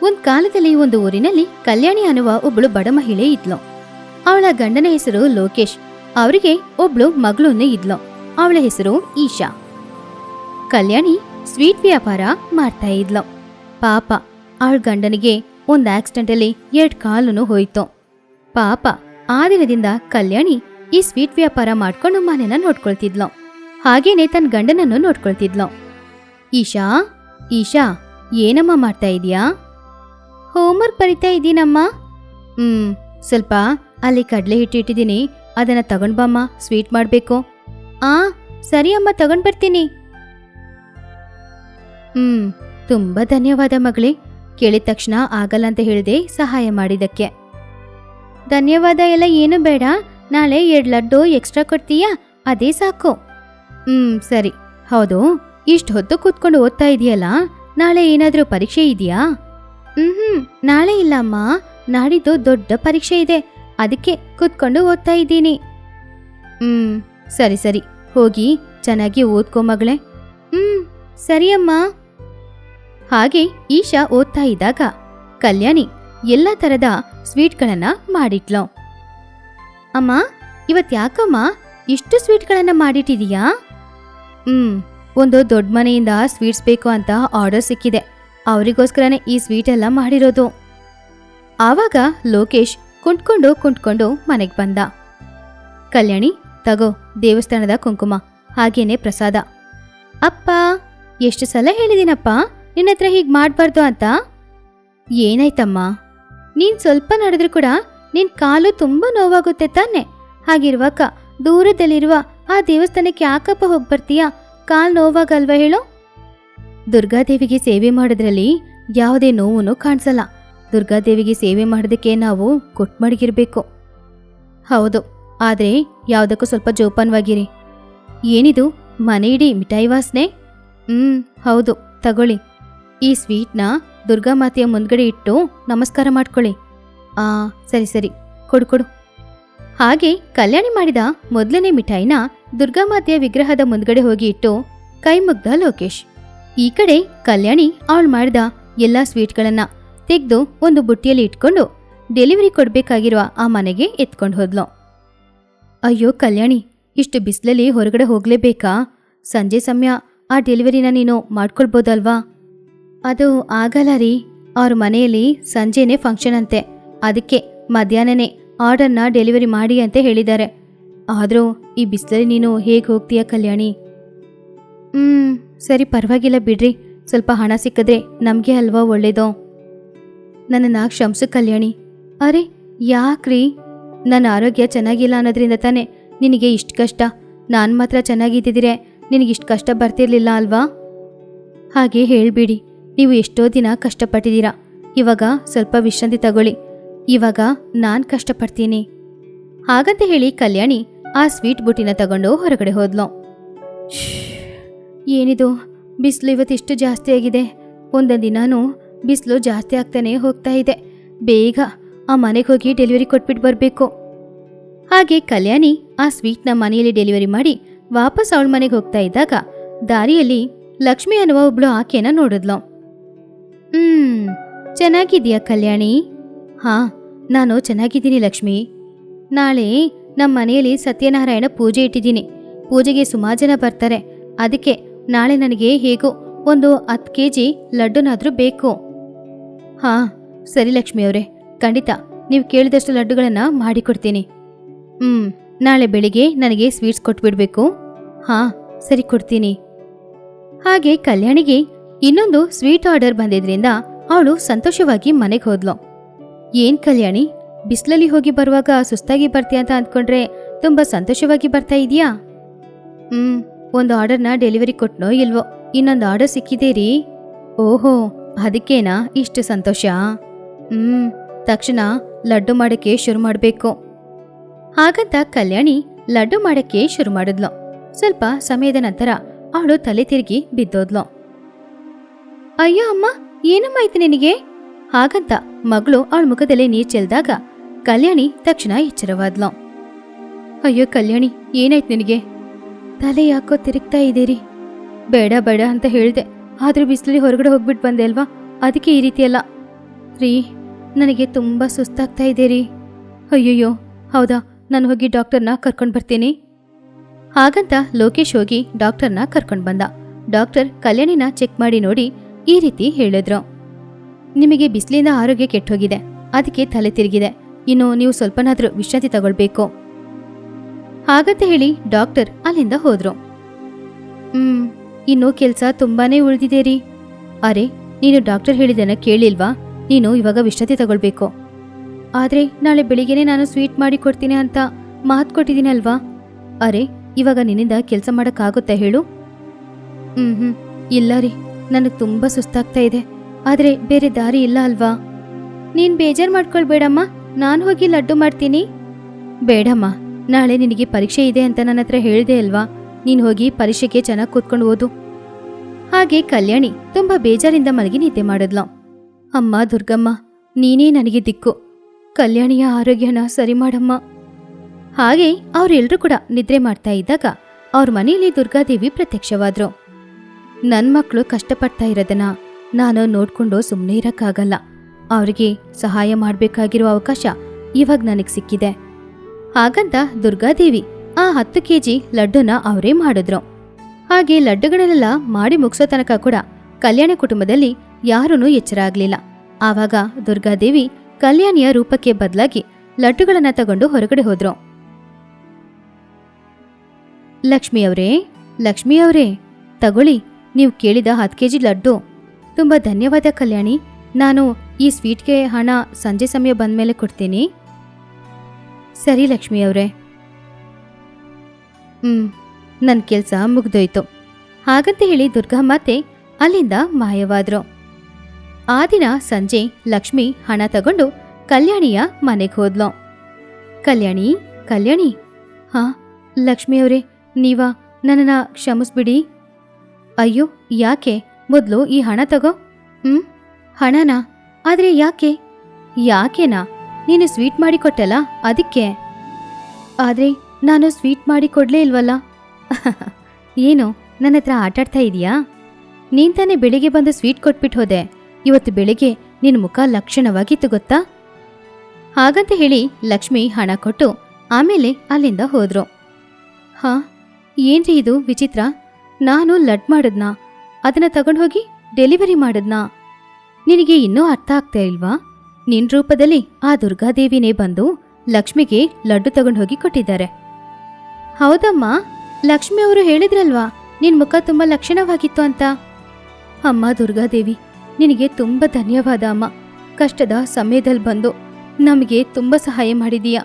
ಒಂದ್ ಕಾಲದಲ್ಲಿ ಒಂದು ಊರಿನಲ್ಲಿ ಕಲ್ಯಾಣಿ ಅನ್ನುವ ಒಬ್ಳು ಬಡ ಮಹಿಳೆ ಇದ್ಲು. ಅವಳ ಗಂಡನ ಹೆಸರು ಲೋಕೇಶ್. ಅವರಿಗೆ ಒಬ್ಳು ಮಗಳೊನ್ನೇ ಇದ್ಲು. ಅವಳ ಹೆಸರು ಈಶಾ. ಕಲ್ಯಾಣಿ ಸ್ವೀಟ್ ವ್ಯಾಪಾರ ಮಾಡ್ತಾ ಇದ್ಲು. ಪಾಪ ಅವಳ ಗಂಡನಿಗೆ ಒಂದ್ ಆಕ್ಸಿಡೆಂಟ್ ಅಲ್ಲಿ 2 ಕಾಲುನು ಹೋಯ್ತು. ಪಾಪ ಆ ದಿನದಿಂದ ಕಲ್ಯಾಣಿ ಈ ಸ್ವೀಟ್ ವ್ಯಾಪಾರ ಮಾಡ್ಕೊಂಡು ಮನೆನ ನೋಡ್ಕೊಳ್ತಿದ್ಲು. ಹಾಗೇನೆ ತನ್ನ ಗಂಡನನ್ನು ನೋಡ್ಕೊಳ್ತಿದ್ಲು. ಈಶಾ ಈಶಾ ಏನಮ್ಮ ಮಾಡ್ತಾ ಇದೀಯಾ? ಹೋಮ್ವರ್ಕ್ ಬರಿತಾ ಇದ್ದೀನಮ್ಮ. ಸ್ವಲ್ಪ ಅಲ್ಲಿ ಕಡಲೆ ಹಿಟ್ಟು ಇಟ್ಟಿದ್ದೀನಿ, ಅದನ್ನ ತಗೊಂಡ್ ಬಮ್ಮ, ಸ್ವೀಟ್ ಮಾಡ್ಬೇಕು. ಸರಿ ಅಮ್ಮ, ತಗೊಂಡ್ ಬರ್ತೀನಿ. ತುಂಬಾ ಧನ್ಯವಾದ ಮಗಳೇ. ಕೇಳಿದ ತಕ್ಷಣ ಆಗಲ್ಲ ಅಂತ ಹೇಳಿದೆ ಸಹಾಯ ಮಾಡಿದಕ್ಕೆ. ಧನ್ಯವಾದ ಎಲ್ಲ ಏನು ಬೇಡ, ನಾಳೆ 2 ಲಡ್ಡು ಎಕ್ಸ್ಟ್ರಾ ಕೊಡ್ತೀಯಾ? ಅದೇ ಸಾಕು. ಸರಿ. ಹೌದು, ಇಷ್ಟು ಹೊತ್ತು ಕೂತ್ಕೊಂಡು ಓದ್ತಾ ಇದೆಯಲ್ಲ, ನಾಳೆ ಏನಾದ್ರೂ ಪರೀಕ್ಷೆ ಇದೆಯಾ? ನಾಳೆ ಇಲ್ಲ ಅಮ್ಮ, ನಾಡಿದ್ದು ದೊಡ್ಡ ಪರೀಕ್ಷೆ ಇದೆ, ಅದಕ್ಕೆ ಕೂತ್ಕೊಂಡು ಓದ್ತಾ ಇದ್ದೀನಿ. ಸರಿ ಸರಿ, ಹೋಗಿ ಚೆನ್ನಾಗಿ ಓದ್ಕೋ ಮಗಳೇ. ಸರಿ ಅಮ್ಮ. ಹಾಗೆ ಈಶಾ ಓದ್ತಾ ಇದ್ದಾಗ ಕಲ್ಯಾಣಿ ಎಲ್ಲ ತರದ ಸ್ವೀಟ್ಗಳನ್ನ ಮಾಡಿಟ್ಲು. ಅಮ್ಮ, ಇವತ್ ಯಾಕಮ್ಮ ಇಷ್ಟು ಸ್ವೀಟ್ಗಳನ್ನ ಮಾಡಿಟ್ಟಿದೀಯಾ? ಒಂದು ದೊಡ್ಡ ಮನೆಯಿಂದ ಸ್ವೀಟ್ಸ್ ಬೇಕು ಅಂತ ಆರ್ಡರ್ ಸಿಕ್ಕಿದೆ, ಅವರಿಗೋಸ್ಕರನೇ ಈ ಸ್ವೀಟ್ ಎಲ್ಲ ಮಾಡಿರೋದು. ಆವಾಗ ಲೋಕೇಶ್ ಕುಂಟ್ಕೊಂಡು ಮನೆಗೆ ಬಂದ. ಕಲ್ಯಾಣಿ, ತಗೋ ದೇವಸ್ಥಾನದ ಕುಂಕುಮ, ಹಾಗೇನೆ ಪ್ರಸಾದ. ಅಪ್ಪ, ಎಷ್ಟು ಸಲ ಹೇಳಿದೀನಪ್ಪ ನಿನ್ನತ್ರ ಹೀಗ್ ಮಾಡ್ಬಾರ್ದು ಅಂತ. ಏನಾಯ್ತಮ್ಮ? ನೀನ್ ಸ್ವಲ್ಪ ನಡೆದ್ರೂ ಕೂಡ ನಿನ್ ಕಾಲು ತುಂಬಾ ನೋವಾಗುತ್ತೆ ತಾನೆ. ಹಾಗಿರುವಾಗ ದೂರದಲ್ಲಿರುವ ಆ ದೇವಸ್ಥಾನಕ್ಕೆ ಯಾಕಪ್ಪ ಹೋಗ್ಬರ್ತೀಯಾ? ಕಾಲ್ ನೋವಾಗಲ್ವಾ ಹೇಳು? ದುರ್ಗಾದೇವಿಗೆ ಸೇವೆ ಮಾಡೋದ್ರಲ್ಲಿ ಯಾವುದೇ ನೋವು ಕಾಣಿಸಲ್ಲ. ದುರ್ಗಾದೇವಿಗೆ ಸೇವೆ ಮಾಡೋದಕ್ಕೆ ನಾವು ಕೊಟ್ಮಡಗಿರ್ಬೇಕು. ಹೌದು, ಆದ್ರೆ ಯಾವುದಕ್ಕೂ ಸ್ವಲ್ಪ ಜೋಪಾನವಾಗಿರಿ. ಏನಿದು ಮನೆ ಇಡೀ ಮಿಠಾಯಿ ವಾಸನೆ? ಹೌದು, ತಗೊಳ್ಳಿ. ಈ ಸ್ವೀಟ್ನ ದುರ್ಗಾಮಾತೆಯ ಮುಂದ್ಗಡೆ ಇಟ್ಟು ನಮಸ್ಕಾರ ಮಾಡ್ಕೊಳ್ಳಿ. ಸರಿ ಸರಿ, ಕೊಡು. ಹಾಗೆ ಕಲ್ಯಾಣಿ ಮಾಡಿದ ಮೊದಲನೇ ಮಿಠಾಯಿನ ದುರ್ಗಾಮಾತೆಯ ವಿಗ್ರಹದ ಮುಂದ್ಗಡೆ ಹೋಗಿ ಇಟ್ಟು ಕೈ ಮುಗ್ದ ಲೋಕೇಶ್. ಈ ಕಡೆ ಕಲ್ಯಾಣಿ ಅವಳು ಮಾಡಿದ ಎಲ್ಲಾ ಸ್ವೀಟ್ಗಳನ್ನ ತೆಗೆದು ಒಂದು ಬುಟ್ಟಿಯಲ್ಲಿ ಇಟ್ಕೊಂಡು ಡೆಲಿವರಿ ಕೊಡ್ಬೇಕಾಗಿರುವ ಆ ಮನೆಗೆ ಎತ್ಕೊಂಡು ಹೋದ್ಲು. ಅಯ್ಯೋ ಕಲ್ಯಾಣಿ, ಇಷ್ಟು ಬಿಸಿಲಲ್ಲಿ ಹೊರಗಡೆ ಹೋಗ್ಲೇಬೇಕಾ? ಸಂಜೆ ಸಮಯ ಆ ಡೆಲಿವರಿನ ನೀನು ಮಾಡ್ಕೊಳ್ಬೋದಲ್ವಾ? ಅದು ಆಗಲ್ಲ ರೀ, ಅವ್ರ ಮನೆಯಲ್ಲಿ ಸಂಜೆನೇ ಫಂಕ್ಷನ್ ಅಂತೆ, ಅದಕ್ಕೆ ಮಧ್ಯಾಹ್ನನೇ ಆರ್ಡರ್ನ ಡೆಲಿವರಿ ಮಾಡಿ ಅಂತ ಹೇಳಿದ್ದಾರೆ. ಆದರೂ ಈ ಬಿಸಿಲಲ್ಲಿ ನೀನು ಹೇಗೆ ಹೋಗ್ತೀಯ ಕಲ್ಯಾಣಿ? ಸರಿ, ಪರವಾಗಿಲ್ಲ ಬಿಡ್ರಿ, ಸ್ವಲ್ಪ ಹಣ ಸಿಕ್ಕಿದ್ರೆ ನಮಗೆ ಅಲ್ವಾ ಒಳ್ಳೇದು. ನನ್ನನ್ನು ಕ್ಷಮಿಸು ಕಲ್ಯಾಣಿ. ಅರೆ ಯಾಕ್ರಿ? ನನ್ನ ಆರೋಗ್ಯ ಚೆನ್ನಾಗಿಲ್ಲ ಅನ್ನೋದ್ರಿಂದ ತಾನೆ ನಿನಗೆ ಇಷ್ಟು ಕಷ್ಟ. ನಾನು ಮಾತ್ರ ಚೆನ್ನಾಗಿದ್ದಿದ್ರೆ ನಿನಗಿಷ್ಟು ಕಷ್ಟ ಬರ್ತಿರ್ಲಿಲ್ಲ ಅಲ್ವಾ? ಹಾಗೆ ಹೇಳ್ಬಿಡಿ, ನೀವು ಎಷ್ಟೋ ದಿನ ಕಷ್ಟಪಟ್ಟಿದ್ದೀರಾ. ಇವಾಗ ಸ್ವಲ್ಪ ವಿಶ್ರಾಂತಿ ತಗೊಳ್ಳಿ, ಇವಾಗ ನಾನು ಕಷ್ಟಪಡ್ತೀನಿ. ಹಾಗಂತ ಹೇಳಿ ಕಲ್ಯಾಣಿ ಆ ಸ್ವೀಟ್ ಬುಟ್ಟಿನ ತಗೊಂಡು ಹೊರಗಡೆ ಹೋದ್ಲು. ಏನಿದು ಬಿಸಿಲು ಇವತ್ತಿಷ್ಟು ಜಾಸ್ತಿ ಆಗಿದೆ. ಒಂದೊಂದು ದಿನಾನು ಬಿಸಿಲು ಜಾಸ್ತಿ ಆಗ್ತಾನೆ ಹೋಗ್ತಾ ಇದೆ. ಬೇಗ ಆ ಮನೆಗೆ ಹೋಗಿ ಡೆಲಿವರಿ ಕೊಟ್ಬಿಟ್ಟು ಬರಬೇಕು. ಹಾಗೆ ಕಲ್ಯಾಣಿ ಆ ಸ್ವೀಟ್ನ ಮನೆಯಲ್ಲಿ ಡೆಲಿವರಿ ಮಾಡಿ ವಾಪಸ್ ಅವಳ ಮನೆಗೆ ಹೋಗ್ತಾ ಇದ್ದಾಗ ದಾರಿಯಲ್ಲಿ ಲಕ್ಷ್ಮಿ ಅನ್ನುವ ಒಬ್ಳು ಆಕೆನ ನೋಡಿದ್ಲು. ಚೆನ್ನಾಗಿದೀಯಾ ಕಲ್ಯಾಣಿ? ನಾನು ಚೆನ್ನಾಗಿದ್ದೀನಿ ಲಕ್ಷ್ಮಿ. ನಾಳೆ ನಮ್ಮ ಮನೆಯಲ್ಲಿ ಸತ್ಯನಾರಾಯಣ ಪೂಜೆ ಇಟ್ಟಿದ್ದೀನಿ. ಪೂಜೆಗೆ ಸುಮಾರು ಜನ ಬರ್ತಾರೆ, ಅದಕ್ಕೆ ನಾಳೆ ನನಗೆ ಹೇಗೋ ಒಂದು 10 kg ಲಡ್ಡುನಾದ್ರೂ ಬೇಕು. ಸರಿ ಲಕ್ಷ್ಮಿ ಅವರೇ, ಖಂಡಿತ ನೀವು ಕೇಳಿದಷ್ಟು ಲಡ್ಡುಗಳನ್ನ ಮಾಡಿಕೊಡ್ತೀನಿ. ನಾಳೆ ಬೆಳಿಗ್ಗೆ ನನಗೆ ಸ್ವೀಟ್ಸ್ ಕೊಟ್ಬಿಡ್ಬೇಕು. ಸರಿ, ಕೊಡ್ತೀನಿ. ಹಾಗೆ ಕಲ್ಯಾಣಿಗೆ ಇನ್ನೊಂದು ಸ್ವೀಟ್ ಆರ್ಡರ್ ಬಂದಿದ್ರಿಂದ ಅವಳು ಸಂತೋಷವಾಗಿ ಮನೆಗೆ ಹೋದ್ಲು. ಏನ್ ಕಲ್ಯಾಣಿ, ಬಿಸಿಲಲ್ಲಿ ಹೋಗಿ ಬರುವಾಗ ಸುಸ್ತಾಗಿ ಬರ್ತೀಯ ಅಂತ ಅಂದ್ಕೊಂಡ್ರೆ ತುಂಬಾ ಸಂತೋಷವಾಗಿ ಬರ್ತಾ ಇದೀಯಾ? ಒಂದು ಆರ್ಡರ್ನ ಡೆಲಿವರಿ ಕೊಟ್ನೋ ಇಲ್ವೋ, ಇನ್ನೊಂದು ಆರ್ಡರ್ ಸಿಕ್ಕಿದೆ ರೀ. ಓಹೋ, ಅದಕ್ಕೇನಾ ಇಷ್ಟು ಸಂತೋಷ? ತಕ್ಷಣ ಲಡ್ಡು ಮಾಡಕ್ಕೆ ಶುರು ಮಾಡಬೇಕು. ಹಾಗಂತ ಕಲ್ಯಾಣಿ ಲಡ್ಡು ಮಾಡಕ್ಕೆ ಶುರು ಮಾಡಿದ್ಲು. ಸ್ವಲ್ಪ ಸಮಯದ ನಂತರ ಅವಳು ತಲೆ ತಿರುಗಿ ಬಿದ್ದೋದ್ಲು. ಅಯ್ಯೋ ಅಮ್ಮ, ಏನಮ್ಮ ಆಯ್ತು ನಿನಗೆ? ಹಾಗಂತ ಮಗಳು ಅವಳ ಮುಖದಲ್ಲಿ ನೀರು ಚೆಲ್ದಾಗ ಕಲ್ಯಾಣಿ ತಕ್ಷಣ ಎಚ್ಚರವಾದ್ಲು. ಅಯ್ಯೋ ಕಲ್ಯಾಣಿ, ಏನಾಯ್ತು ನಿನಗೆ? ತಲೆ ಯಾಕೋ ತಿರುಗ್ತಾ ಇದ್ದೀರಿ? ಬೇಡ ಬೇಡ ಅಂತ ಹೇಳ್ದೆ, ಆದ್ರೂ ಬಿಸಿಲಲ್ಲಿ ಹೊರಗಡೆ ಹೋಗ್ಬಿಟ್ಟು ಬಂದೆ ಅಲ್ವಾ, ಅದಕ್ಕೆ ಈ ರೀತಿಯಲ್ಲ. ರೀ, ನನಗೆ ತುಂಬ ಸುಸ್ತಾಗ್ತಾ ಇದೆ ರೀ. ಅಯ್ಯಯ್ಯೋ, ಹೌದಾ, ನಾನು ಹೋಗಿ ಡಾಕ್ಟರ್ನ ಕರ್ಕೊಂಡು ಬರ್ತೀನಿ. ಹಾಗಂತ ಲೋಕೇಶ್ ಹೋಗಿ ಡಾಕ್ಟರ್ನ ಕರ್ಕೊಂಡು ಬಂದ. ಡಾಕ್ಟರ್ ಕಲ್ಯಾಣಿನ ಚೆಕ್ ಮಾಡಿ ನೋಡಿ ಈ ರೀತಿ ಹೇಳಿದ್ರು. ನಿಮಗೆ ಬಿಸಿಲಿಂದ ಆರೋಗ್ಯ ಕೆಟ್ಟೋಗಿದೆ, ಅದಕ್ಕೆ ತಲೆ ತಿರುಗಿದೆ. ಇನ್ನು ನೀವು ಸ್ವಲ್ಪನಾದ್ರೂ ವಿಶ್ರಾಂತಿ ತಗೊಳ್ಬೇಕು. ಹಾಗಂತ ಹೇಳಿ ಡಾಕ್ಟರ್ ಅಲ್ಲಿಂದ ಹೋದ್ರು. ಇನ್ನು ಕೆಲಸ ತುಂಬಾನೇ ಉಳಿದಿದೆ ರೀ. ಅರೆ, ನೀನು ಡಾಕ್ಟರ್ ಹೇಳಿದನ ಕೇಳಿಲ್ವಾ? ನೀನು ಇವಾಗ ವಿಶ್ರಾಂತಿ ತಗೊಳ್ಬೇಕು. ಆದ್ರೆ ನಾಳೆ ಬೆಳಿಗ್ಗೆನೆ ನಾನು ಸ್ವೀಟ್ ಮಾಡಿ ಕೊಡ್ತೀನಿ ಅಂತ ಮಾತು ಕೊಟ್ಟಿದ್ದೀನಲ್ವಾ? ಅರೆ, ಇವಾಗ ನಿನ್ನಿಂದ ಕೆಲಸ ಮಾಡೋಕ್ಕಾಗುತ್ತಾ ಹೇಳು? ಇಲ್ಲ ರೀ, ನನಗೆ ತುಂಬ ಸುಸ್ತಾಗ್ತಾ ಇದೆ. ಆದ್ರೆ ಬೇರೆ ದಾರಿ ಇಲ್ಲ ಅಲ್ವಾ? ನೀನ್ ಬೇಜಾರು ಮಾಡ್ಕೊಳ್ಬೇಡಮ್ಮ, ನಾನು ಹೋಗಿ ಲಡ್ಡು ಮಾಡ್ತೀನಿ. ಬೇಡಮ್ಮ, ನಾಳೆ ನಿನಗೆ ಪರೀಕ್ಷೆ ಇದೆ ಅಂತ ನನ್ನ ಹತ್ರ ಹೇಳಿದೆ ಅಲ್ವಾ? ನೀನು ಹೋಗಿ ಪರೀಕ್ಷೆಗೆ ಚೆನ್ನಾಗಿ ಕೂತ್ಕೊಂಡು ಓದು. ಹಾಗೆ ಕಲ್ಯಾಣಿ ತುಂಬ ಬೇಜಾರಿಂದ ಮಲಗಿ ನಿದ್ದೆ ಮಾಡಿದ್ಲು. ಅಮ್ಮ ದುರ್ಗಮ್ಮ, ನೀನೇ ನನಗೆ ದಿಕ್ಕು. ಕಲ್ಯಾಣಿಯ ಆರೋಗ್ಯನ ಸರಿ ಮಾಡಮ್ಮ. ಹಾಗೆ ಅವರೆಲ್ಲರೂ ಕೂಡ ನಿದ್ರೆ ಮಾಡ್ತಾ ಇದ್ದಾಗ ಅವ್ರ ಮನೆಯಲ್ಲಿ ದುರ್ಗಾದೇವಿ ಪ್ರತ್ಯಕ್ಷವಾದ್ರು. ನನ್ನ ಮಕ್ಕಳು ಕಷ್ಟಪಡ್ತಾ ಇರೋದನ್ನ ನಾನು ನೋಡ್ಕೊಂಡು ಸುಮ್ಮನೆ ಇರಕ್ಕಾಗಲ್ಲ. ಅವ್ರಿಗೆ ಸಹಾಯ ಮಾಡಬೇಕಾಗಿರೋ ಅವಕಾಶ ಇವಾಗ ನನಗೆ ಸಿಕ್ಕಿದೆ. ಹಾಗಂತ ದುರ್ಗಾದೇವಿ ಆ 10 ಕೆಜಿ ಲಡ್ಡುನ ಅವರೇ ಮಾಡಿದ್ರು. ಹಾಗೆ ಲಡ್ಡುಗಳನ್ನೆಲ್ಲ ಮಾಡಿ ಮುಗಿಸೋ ತನಕ ಕೂಡ ಕಲ್ಯಾಣ ಕುಟುಂಬದಲ್ಲಿ ಯಾರೂ ಎಚ್ಚರ ಆಗ್ಲಿಲ್ಲ. ಆವಾಗ ದುರ್ಗಾದೇವಿ ಕಲ್ಯಾಣಿಯ ರೂಪಕ್ಕೆ ಬದಲಾಗಿ ಲಡ್ಡುಗಳನ್ನ ತಗೊಂಡು ಹೊರಗಡೆ ಹೋದ್ರು. ಲಕ್ಷ್ಮಿಯವರೇ, ತಗೊಳ್ಳಿ, ನೀವು ಕೇಳಿದ 10 ಕೆಜಿ ಲಡ್ಡು. ತುಂಬ ಧನ್ಯವಾದ ಕಲ್ಯಾಣಿ. ನಾನು ಈ ಸ್ವೀಟ್ಗೆ ಹಣ ಸಂಜೆ ಸಮಯ ಬಂದ್ಮೇಲೆ ಕೊಡ್ತೀನಿ. ಸರಿ ಲಕ್ಷ್ಮಿಯವರೇ. ನನ್ನ ಕೆಲಸ ಮುಗ್ದೋಯ್ತು. ಹಾಗಂತ ಹೇಳಿ ದುರ್ಗಾಮಾತೆ ಅಲ್ಲಿಂದ ಮಾಯವಾದ್ರು. ಆ ದಿನ ಸಂಜೆ ಲಕ್ಷ್ಮಿ ಹಣ ತಗೊಂಡು ಕಲ್ಯಾಣಿಯ ಮನೆಗೆ ಹೋದ್ಲು. ಕಲ್ಯಾಣಿ. ಹಾ ಲಕ್ಷ್ಮಿಯವರೇ, ನೀವಾ? ನನ್ನನ್ನ ಕ್ಷಮಿಸ್ಬಿಡಿ. ಅಯ್ಯೋ, ಯಾಕೆ? ಮೊದಲು ಈ ಹಣ ತಗೋ. ಹಣನಾ? ಆದ್ರೆ ಯಾಕೆನಾ? ನೀನು ಸ್ವೀಟ್ ಮಾಡಿಕೊಟ್ಟಲ್ಲ, ಅದಕ್ಕೆ. ಆದ್ರೆ ನಾನು ಸ್ವೀಟ್ ಮಾಡಿ ಕೊಡ್ಲೇ ಇಲ್ವಲ್ಲ. ಏನು ನನ್ನ ಹತ್ರ ಆಟಾಡ್ತಾ ಇದೀಯಾ? ನೀನ್ ತಾನೇ ಬೆಳಿಗ್ಗೆ ಬಂದು ಸ್ವೀಟ್ ಕೊಟ್ಬಿಟ್ಟು ಹೋದೆ. ಇವತ್ತು ಬೆಳಿಗ್ಗೆ ನಿನ್ನ ಮುಖ ಲಕ್ಷಣವಾಗಿತ್ತು ಗೊತ್ತಾ? ಹಾಗಂತ ಹೇಳಿ ಲಕ್ಷ್ಮಿ ಹಣ ಕೊಟ್ಟು ಆಮೇಲೆ ಅಲ್ಲಿಂದ ಹೋದ್ರು. ಹಾ, ಏನ್ರಿ ಇದು ವಿಚಿತ್ರ? ನಾನು ಲಡ್ ಮಾಡಿದ್ನಾ? ಅದನ್ನ ತಗೊಂಡು ಹೋಗಿ ಡೆಲಿವರಿ ಮಾಡಿದ್ನಾ? ನಿನಗೆ ಇನ್ನೂ ಅರ್ಥ ಆಗ್ತಾ ಇಲ್ವಾ? ನಿನ್ ರೂಪದಲ್ಲಿ ಆ ದುರ್ಗಾದೇವಿನೇ ಬಂದು ಲಕ್ಷ್ಮಿಗೆ ಲಡ್ಡು ತಗೊಂಡು ಹೋಗಿ ಕೊಟ್ಟಿದ್ದಾರೆ. ಹೌದಮ್ಮ, ಲಕ್ಷ್ಮಿ ಅವರು ಹೇಳಿದ್ರಲ್ವಾ ನಿನ್ ಮುಖ ತುಂಬಾ ಲಕ್ಷಣವಾಗಿತ್ತು ಅಂತ. ಅಮ್ಮ ದುರ್ಗಾದೇವಿ, ನಿನಗೆ ತುಂಬ ಧನ್ಯವಾದ ಅಮ್ಮ. ಕಷ್ಟದ ಸಮಯದಲ್ಲಿ ಬಂದು ನಮಗೆ ತುಂಬ ಸಹಾಯ ಮಾಡಿದೀಯ.